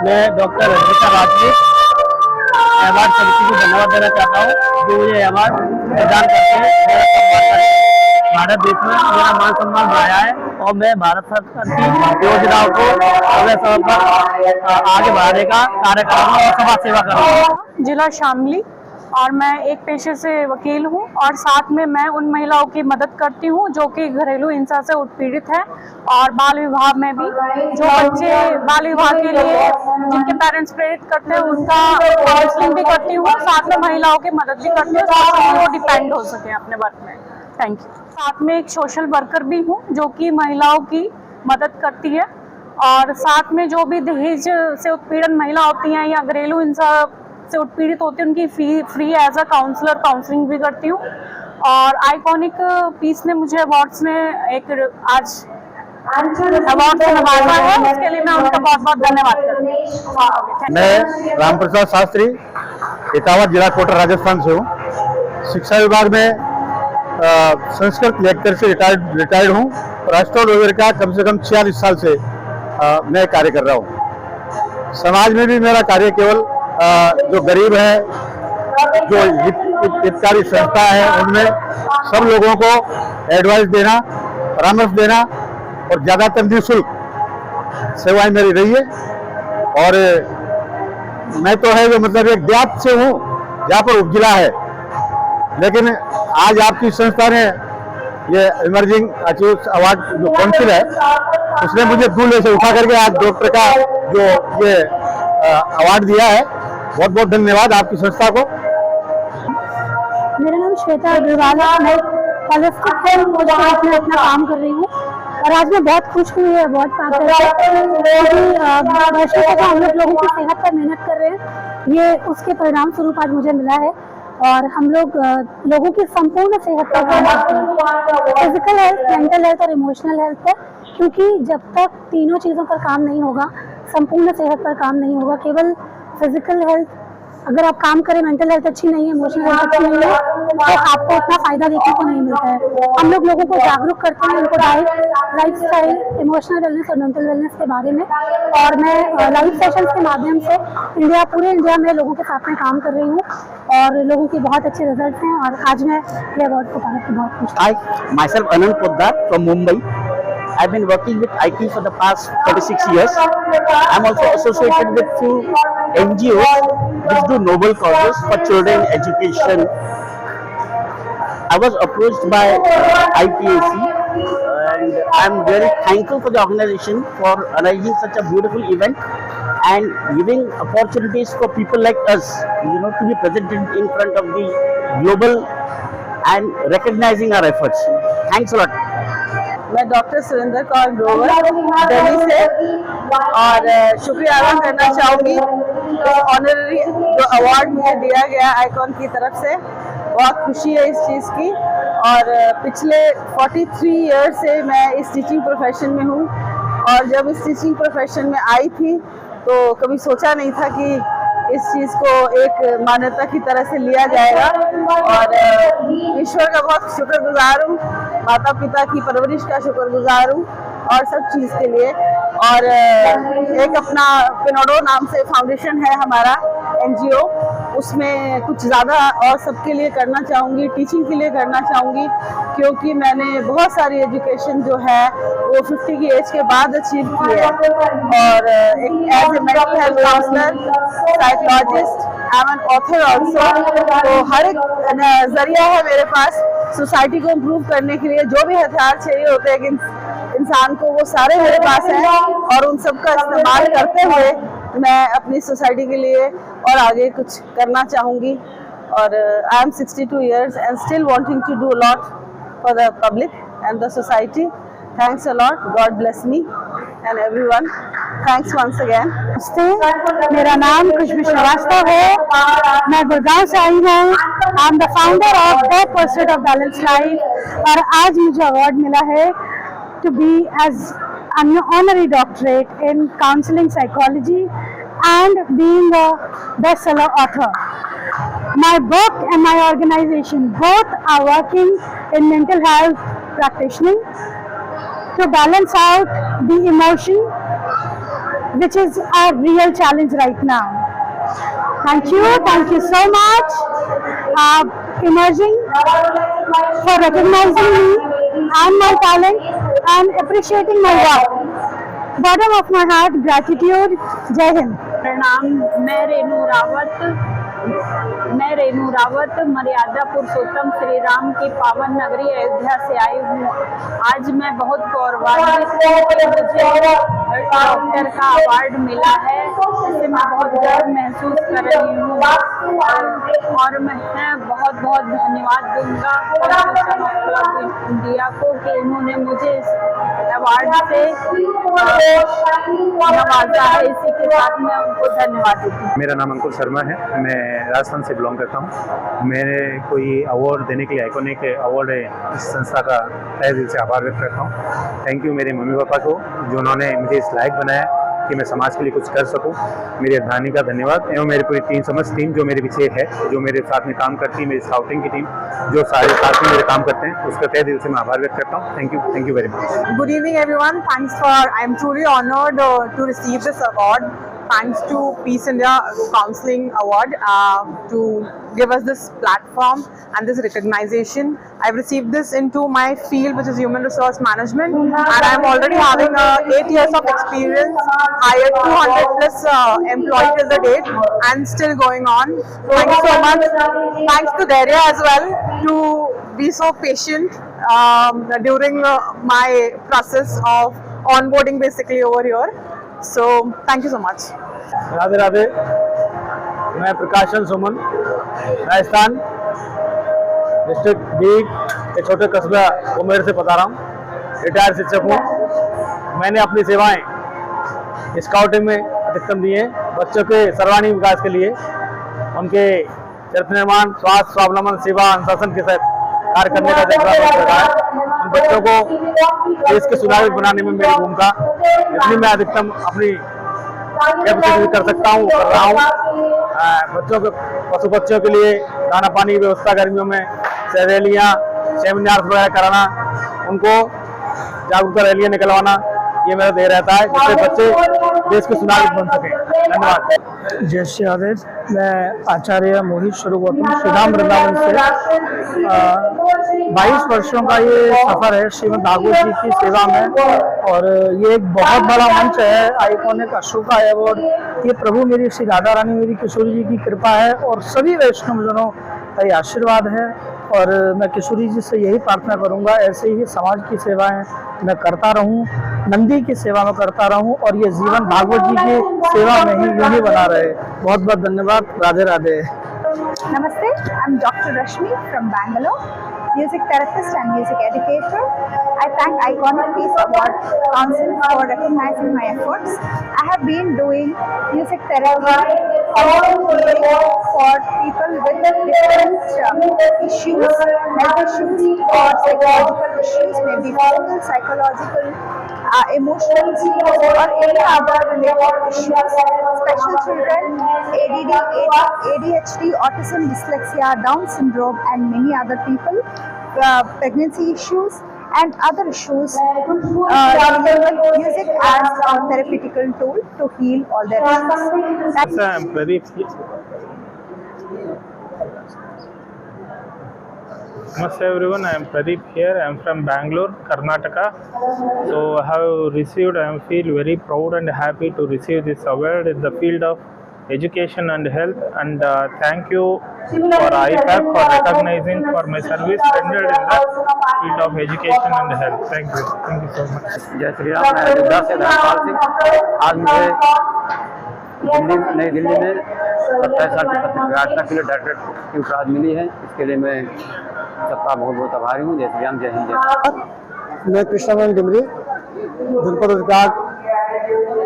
मैं doctor Ranjita Rajput award समिति को धन्यवाद देना चाहता हूँ जो मुझे अवार्ड प्रदान करके मेरा सम्मान करके भारत देश में मेरा मान सम्मान बढ़ाया है और मैं भारत सरकार की योजनाओं को समय समय पर आगे बढ़ाने का कार्य करूँगा और समाज सेवा करूँगा। जिला शामली और मैं एक पेशे से वकील हूँ और साथ में मैं उन महिलाओं की मदद करती हूँ जो कि घरेलू हिंसा से उत्पीड़ित है और बाल विवाह में भी जो बच्चे बाल विवाह के लिए जिनके पेरेंट्स प्रेरित करते हैं उनका काउंसलिंग भी करती हूँ, साथ में महिलाओं की मदद भी करती हूँ ताकि वो डिपेंड हो सके अपने वर्क में। Thank you. साथ में एक सोशल वर्कर भी हूँ जो कि महिलाओं की मदद करती है और साथ में जो भी दहेज से उत्पीड़न महिला होती हैं या घरेलू हिंसा से उत्पीड़ित होती है उनकी free as a counsellor counselling भी करती हूँ। और आइकॉनिक पीस ने मुझे अवार्ड्स में एक आज अवार्ड से नवाजा है, उसके लिए मैं उनका बहुत बहुत धन्यवाद करती हूँ। मैं रामप्रसाद शास्त्री इटावा जिला कोटा राजस्थान से हूँ। शिक्षा विभाग में संस्कृत लेक्चर से रिटायर्ड हूँ। राष्ट्रीय वगैरह का कम से कम 46 साल से मैं कार्य कर रहा हूँ। समाज में भी मेरा कार्य केवल जो गरीब है, जो हितकारी संस्था है, उनमें सब लोगों को एडवाइस देना, परामर्श देना और ज़्यादातर निःशुल्क सेवाएं मेरी रही है। और मैं तो है जो मतलब एक देहात से हूँ जहाँ पर उपजिला है, लेकिन आज आपकी संस्था ने ये इमर्जिंग अचीव्स अवार्ड जो काउंसिल है उसने मुझे दूल्हे से उठा करके आज डॉक्टर का जो ये अवार्ड दिया है। बहुत बहुत धन्यवाद आपकी संस्था को। मेरा नाम श्वेता अग्रवाल है। मैं कॉलेज में अपना काम कर रही हूँ और आज मैं बहुत खुश हुई है अवार्ड प्राप्त करके। वर्षों तक हम लोगों की सेहत पर मेहनत कर रहे हैं, ये उसके परिणाम स्वरूप आज मुझे मिला है। और हम लोग लोगों की संपूर्ण सेहत पर काम करते हैं, फिजिकल हेल्थ, मेंटल हेल्थ और इमोशनल हेल्थ पर, क्योंकि जब तक तीनों चीज़ों पर काम नहीं होगा, संपूर्ण सेहत पर काम नहीं होगा। केवल फिजिकल हेल्थ अगर आप काम करें, मेंटल हेल्थ अच्छी नहीं है, इमोशनल हेल्थ अच्छी नहीं है, तो आपको उतना फायदा देखने को नहीं मिलता है। हम लोग लोगों को जागरूक करते हैं उनको लाइफ स्टाइल, इमोशनल वेलनेस और मेंटल वेलनेस के बारे में। और मैं लाइव सेशंस के माध्यम से पूरे इंडिया में लोगों के साथ में काम कर रही हूँ और लोगों के बहुत अच्छे रिजल्ट हैं और आज मैं ये अवार्ड को पाने की बहुत खुश हूँ। I myself Anand Poddar from Mumbai. I've been working with IT for the past 36 years. I'm also associated with few NGOs which do noble causes for children education. I was approached by IPAC and I'm very thankful for the organization for arranging such a beautiful event and giving opportunities for people like us, to be presented in front of the global and recognizing our efforts. Thanks a lot. मैं doctor Surendra Kaur Grover Delhi से और शुक्रिया अदा करना चाहूँगी honorary जो award मुझे दिया गया आइकॉन की तरफ से। बहुत खुशी है इस चीज़ की और पिछले 43 ईयर से मैं इस टीचिंग प्रोफेशन में हूँ और जब इस टीचिंग प्रोफेशन में आई थी तो कभी सोचा नहीं था कि इस चीज़ को एक मान्यता की तरह से लिया जाएगा। और ईश्वर का बहुत शुक्रगुजार हूँ, माता पिता की परवरिश का शुक्रगुजार हूँ और सब चीज़ के लिए। और एक अपना पिनोडो नाम से फाउंडेशन है हमारा NGO, उसमें कुछ ज़्यादा और सबके लिए करना चाहूँगी, टीचिंग के लिए करना चाहूँगी, क्योंकि मैंने बहुत सारी एजुकेशन जो है वो 50 की एज के बाद अचीव की है। और एक as a mental health counsellor, psychologist, I am an author also. तो हर एक जरिया है मेरे पास सोसाइटी को इम्प्रूव करने के लिए। जो भी हथियार चाहिए होते हैं इंसान को, वो सारे मेरे पास हैं और उन सब का इस्तेमाल करते हुए मैं अपनी सोसाइटी के लिए और आगे कुछ करना चाहूँगी। और I am 62 years and still wanting to do a lot for the public and the society. Thanks a lot. God bless me and everyone. Thanks once again. नमस्ते, मेरा नाम खुशबू श्रीवास्तव है। मैं गुड़गांव से आई हूँ। I am the founder of the pursuit of balance life और आज मुझे अवार्ड मिला है to be as an honorary doctorate in counseling psychology and being a bestseller author. My book and my organization both are working in mental health practicing to balance out the emotion which is our real challenge right now. Thank you so much, emerging, for recognizing me and my talent and appreciating my work. Bottom of my heart, gratitude. Jai Hind. प्रणाम। मैं रेनू रावत मर्यादा पुरुषोत्तम श्री राम की पावन नगरी अयोध्या से आई हूँ। आज मैं बहुत गौरवान्वित हूँ कि मुझे डॉक्टर का अवार्ड मिला है, इससे मैं बहुत गर्व महसूस कर रही हूँ और मैं बहुत बहुत धन्यवाद दूंगा फाउंडेशन ऑफ क्लब इंडिया को कि उन्होंने मुझे इस अवार्ड से नवाजा है। इसी के साथ मैं उनको धन्यवाद देती हूँ। मेरा नाम अंकुर शर्मा है, मैं राजस्थान से बिलोंग करता हूँ। मैंने कोई अवार्ड देने के लिए आइकॉनिक अवार्ड है, इस संस्था का तहे दिल से आभार व्यक्त करता हूँ। थैंक यू मेरे मम्मी पापा को जो उन्होंने मुझे इस लायक बनाया कि मैं समाज के लिए कुछ कर सकूं। मेरी अर्धानी का धन्यवाद एवं मेरी पूरी टीम समस्त टीम जो मेरे पीछे है, जो मेरे साथ में काम करती है, मेरी स्काउटिंग की टीम जो सारे साथ में मेरे काम करते हैं, उसका तहे दिल से मैं आभार व्यक्त करता हूँ। Thank you very much. Good evening everyone. I am truly honored to receive this award. Thanks to Peace India Counseling Award to give us this platform and this recognition. I've received this into my field, which is human resource management, and I'm already having 8 years of experience, hired 200 plus employees till the date, and still going on. Thank you so much. Thanks to Daria as well to be so patient during my process of onboarding basically over here. So thank you so much. Radhe Radhe. मैं प्रकाशन सुमन, Rajasthan district Beed एक छोटे कस्बा उमेर से बता रहा हूँ। Retired शिक्षक हूँ। मैंने अपनी सेवाएं स्काउटिंग में अधिकतम दी हैं बच्चों के सर्वांगीण विकास के लिए, उनके चरित्र निर्माण, स्वास्थ्य, स्वावलंबन, सेवा, अनुशासन के साथ कार्य करने का जज्बा रखा है। उन बच्चों को देश के सुधार बनाने में मेरी भूमिका जितनी मैं अधिकतम अपनी कैपेसिटी कर सकता हूँ कर रहा हूँ। बच्चों के पशु पक्षियों के लिए दाना पानी की व्यवस्था, गर्मियों में रैलियाँ, सेमिनार वगैरह कराना, उनको जागरूकता रैलियाँ निकलवाना, ये मेरा ध्येय रहता है जिससे बच्चे देश के सुनागरिक बन सके। धन्यवाद। जय श्री राधे। मैं आचार्य मोहित स्वरूप गौतम श्रीधाम वृंदावन से 22 वर्षों का ये सफर है श्रीमद् भागवत जी की सेवा में, और ये एक बहुत बड़ा मंच है। आइकॉनिक अशोका अवार्ड ये प्रभु मेरी श्री राधा रानी मेरी किशोरी जी की कृपा है और सभी वैष्णवजनों का ये आशीर्वाद है। और मैं किशोरी जी से यही प्रार्थना करूंगा ऐसे ही समाज की सेवाएं मैं करता रहूं, नंदी की सेवा में करता रहूं और ये जीवन भागवत जी की सेवा में ही यूं ही बना रहे। बहुत बहुत धन्यवाद। Radhe Radhe. Namaste, I'm Dr. Rashmi from Bangalore, music therapist and music educator. I thank Iconic Peace Award Council for recognizing my efforts. I have been doing music therapy for people with different issues, health issues or psychological issues, maybe physical, psychological, emotional or any other related issues. Special children, ADD, ADHD, autism, dyslexia, Down syndrome and many other people, pregnancy issues and other issues, music as a therapeutical tool to heal all their issues. I'm Pradeep. Namaste everyone, I am Pradeep here. I am from Bangalore, Karnataka. So I feel very proud and happy to receive this award in the field of education and health, and thank you for IPAC for recognizing for my service rendered in the field of education and health. Thank you so much. जय श्री राम। मैं अयोध्या से धर्मपाल सिंह। आज मुझे नई दिल्ली में 27 साल की पत्रकारिता के लिए डॉक्टरेट की उपराध मिली है। इसके लिए मैं सबका बहुत बहुत आभारी हूँ। जय श्री राम, जय हिंद, जय। मैं कृष्णानंद डिमरी जनपद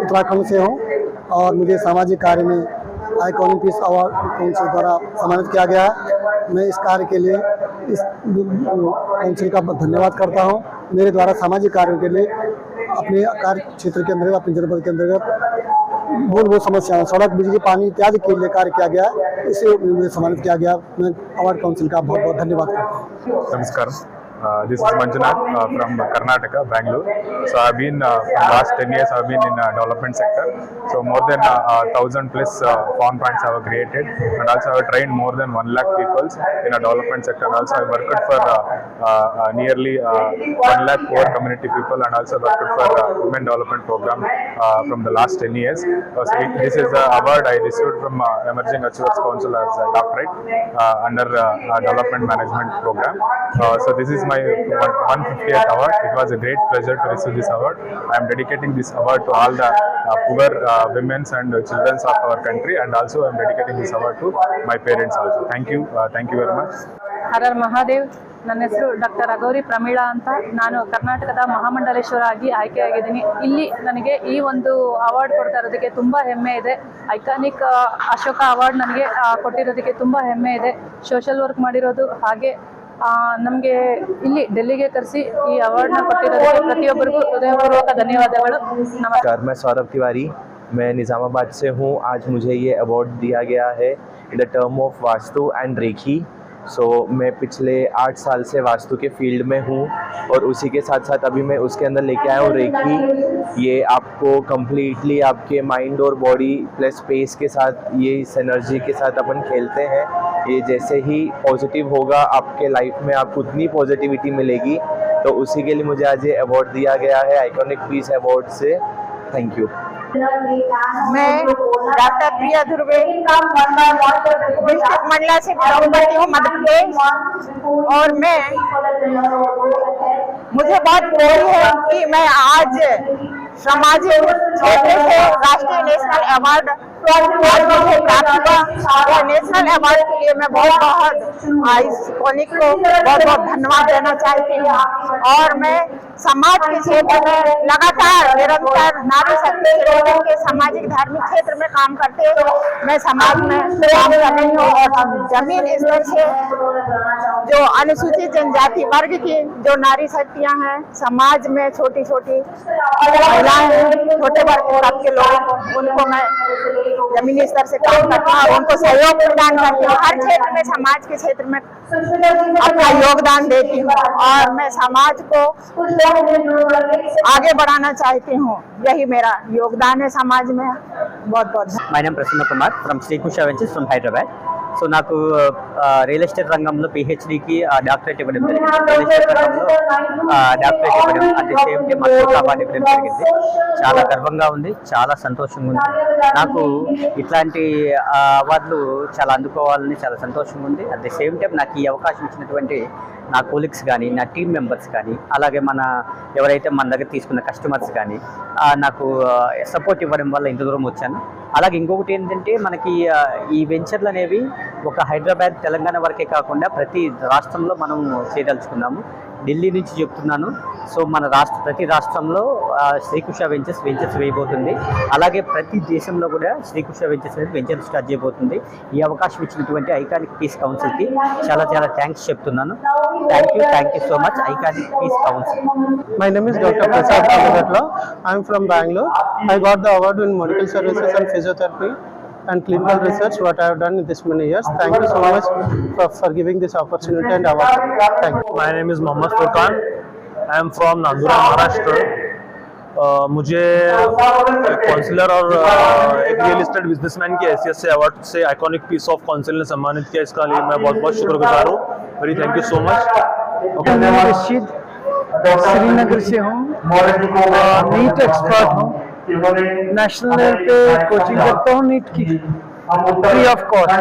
उत्तराखंड से हूँ और मुझे सामाजिक कार्य में आइकॉनिक पीस अवार्ड काउंसिल द्वारा सम्मानित किया गया है। मैं इस कार्य के लिए इस काउंसिल का धन्यवाद करता हूँ। मेरे द्वारा सामाजिक कार्यों के लिए अपने कार्य क्षेत्र के अंतर्गत, अपने जनपद के अंतर्गत मूलभूत समस्याओं, सड़क, बिजली, पानी इत्यादि के लिए कार्य किया गया है। इसे मुझे सम्मानित किया गया। मैं अवार्ड काउंसिल का बहुत बहुत धन्यवाद करता हूँ। नमस्कार, This is Manjunath from Karnataka, Bangalore. So I've been from last 10 years I've been in development sector. So more than 1,000 plus farm points I have created, and also I have trained more than 1 lakh people in a development sector. And also I worked for nearly 1 lakh poor community people, and also worked for women development program from the last 10 years. So this is the award I received from Emerging Achievers Council as a doctorate under development management program. So this is my 150th award. It was a great pleasure to receive this award. I am dedicating this award to all the poor women and children of our country, and also I am dedicating this award to my parents also. Thank you very much. Har Har Mahadev. ನನ್ನ ಹೆಸರು doctor ಅಗೌರಿ Pramila ಅಂತ. ನಾನು ಕರ್ನಾಟಕದ ಮಹಾಮಂಡಲೇಶ್ವರ ಆಗಿ ಆಯ್ಕೆಯಾಗಿದ್ದೀನಿ. ಇಲ್ಲಿ ನನಗೆ ಈ ಒಂದು ಅವಾರ್ಡ್ ಕೊಡ್ತಾ ಇರೋದಕ್ಕೆ ತುಂಬ ಹೆಮ್ಮೆ ಇದೆ. ಐಕಾನಿಕ್ ಅಶೋಕ ಅವಾರ್ಡ್ ನನಗೆ ಕೊಟ್ಟಿರೋದಕ್ಕೆ ತುಂಬ ಹೆಮ್ಮೆ ಇದೆ. ಸೋಷಲ್ ವರ್ಕ್ ಮಾಡಿರೋದು, ಹಾಗೆ ನಮಗೆ ಇಲ್ಲಿ ಡೆಲ್ಲಿಗೆ ಕರೆಸಿ ಈ ಅವಾರ್ಡ್ನ ಕೊಟ್ಟಿರೋದಕ್ಕೆ ಪ್ರತಿಯೊಬ್ಬರಿಗೂ ಹೃದಯಪೂರ್ವಕ ಧನ್ಯವಾದಗಳು. नमस्कार, मैं सौरभ तिवारी, मैं निज़ामाबाद से हूँ. आज मुझे ये अवार्ड दिया गया है in the term of vastu and reiki. मैं पिछले 8 साल से वास्तु के फील्ड में हूँ, और उसी के साथ साथ अभी मैं उसके अंदर लेके आया हूँ रेखी. ये आपको कम्प्लीटली आपके माइंड और बॉडी प्लस स्पेस के साथ, ये इस एनर्जी के साथ अपन खेलते हैं. ये जैसे ही पॉजिटिव होगा आपके लाइफ में, आपको उतनी पॉजिटिविटी मिलेगी. तो उसी के लिए मुझे आज ये अवार्ड दिया गया है आइकॉनिक पीस अवार्ड से. Thank you. मैं डॉक्टर प्रिया धुर्वे डिस्ट्रिक्ट मंडला से बिलोंग करती हूँ, मध्य प्रदेश. और मुझे बहुत खुशी है कि मैं आज सामाजिक क्षेत्र से राष्ट्रीय नेशनल अवार्ड मुझे प्राप्त हुआ. और नेशनल अवार्ड के लिए मैं बहुत आइकॉनिक को बहुत धन्यवाद देना चाहती हूँ. और मैं समाज के क्षेत्र में लगातार निरंतर नारी शक्ति के सामाजिक धार्मिक क्षेत्र में काम करते हुए मैं समाज में काम कर रही हूँ. और जमीन स्तर से जो अनुसूचित जनजाति वर्ग की जो नारी शक्तियाँ हैं, समाज में छोटी छोटी महिलाएं हैं, छोटे वर्ग के लोग, उनको मैं जमीनी स्तर से काम करती हूँ और उनको सहयोग प्रदान करती हूँ. हर क्षेत्र में, समाज के क्षेत्र में अपना योगदान देती हूँ, और मैं समाज को आगे बढ़ाना चाहती हूँ. यही मेरा योगदान है समाज में. बहुत बहुत. My name Prasanna Kumar from Srikrishna Ventures from Hyderabad. So నాకు రియల్ ఎస్టేట్ రంగంలో పిహెచ్డికి డాక్టరేట్ ఇవ్వడం జరిగింది. రియల్ ఎస్టేట్ రంగంలో డాక్టరేట్ ఇవ్వడం, at the same time Ashoka award ఇవ్వడం జరిగింది. చాలా గర్వంగా ఉంది, చాలా సంతోషంగా ఉంది. నాకు ఇట్లాంటి అవార్డులు చాలా అందుకోవాలని చాలా సంతోషంగా ఉంది. అట్ ది సేమ్ టైం నాకు ఈ అవకాశం ఇచ్చినటువంటి నా కొలీగ్స్ కానీ, నా టీమ్ మెంబర్స్ కానీ, అలాగే ఎవరైతే మన దగ్గర తీసుకున్న కస్టమర్స్ కానీ నాకు సపోర్ట్ ఇవ్వడం వల్ల ఇంత దూరం వచ్చాను. అలాగే ఇంకొకటి ఏంటంటే, మనకి ఈ వెంచర్లు అనేవి ఒక హైదరాబాద్, తెలంగాణ వరకే కాకుండా ప్రతి రాష్ట్రంలో మనం చేయదలుచుకున్నాము. ఢిల్లీ నుంచి చెప్తున్నాను. సో మన ప్రతి రాష్ట్రంలో శ్రీకృష్ణ వెంచర్స్ వేయబోతుంది. అలాగే ప్రతి దేశంలో కూడా శ్రీకృష్ణ వెంచర్స్ అనేది వెంచర్ స్టార్ట్ చేయబోతుంది. ఈ అవకాశం ఇచ్చినటువంటి ఐకానిక్ పీస్ కౌన్సిల్కి చాలా చాలా థ్యాంక్స్ చెప్తున్నాను. Thank you so much iconic peace council. My name is Dr. Prasad Kalatla. I am from Bangalore. I got the award in medical services and physiotherapy and clinical research, what I have done in this many years. Thank you so much for giving this opportunity and award. Thank you. My name is Mohammad Furqan. I am from Nandura, Maharashtra. मुझे counsellor और एक real estate businessman की हैसियत से award से iconic piece of council ने सम्मानित किया. इसका लिए मैं बहुत बहुत शुक्रगुजार हूँ. Very thank you so much. Rashid Srinagar से हूँ, नीट एक्सपर्ट हूँ. नेशनल लेवल पे कोचिंग करता हूँ नीट की, फ्री ऑफ कॉस्ट.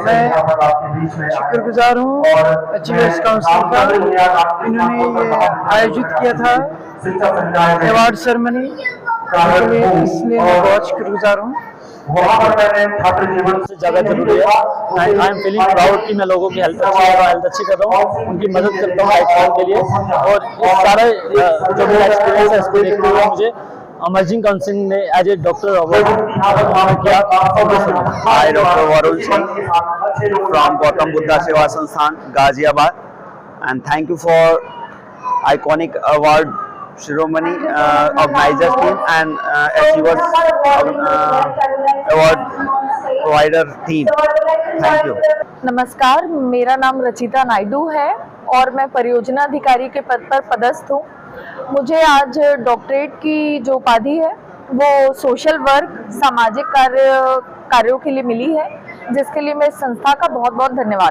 मैं शुक्रगुजार हूँ अचीवर्स काउंसिल का. इन्होंने ये आयोजित किया था अवार्ड सेरेमनी, इसलिए मैं बहुत शुक्रगुजार हूँ. ज़्यादा जरूरी है. आई एम फीलिंग प्राउड कि मैं लोगों की हेल्थ अच्छी कर रहा हूँ, उनकी मदद करता हूँ लाइफ के लिए. और इस सारा जो मेरा एक्सपीरियंस है इसको देखते हुए मुझे अमर्जिंग काउंसिल ने एज ए डॉक्टर अवार्ड किया. Hi, Dr. Varun Singh from Gautam Buddha Seva Sansthan, Ghaziabad, and thank you for iconic award ceremony organizers team and achievers award provider team. Thank you. नमस्कार, मेरा नाम रचिता नायडू है और मैं परियोजना अधिकारी के पद पर पदस्थ हूँ। मुझे आज डॉक्टरेट की जो उपाधि है वो सोशल वर्क सामाजिक कार्यों के लिए मिली है, जिसके लिए मैं इस संस्था का बहुत बहुत धन्यवाद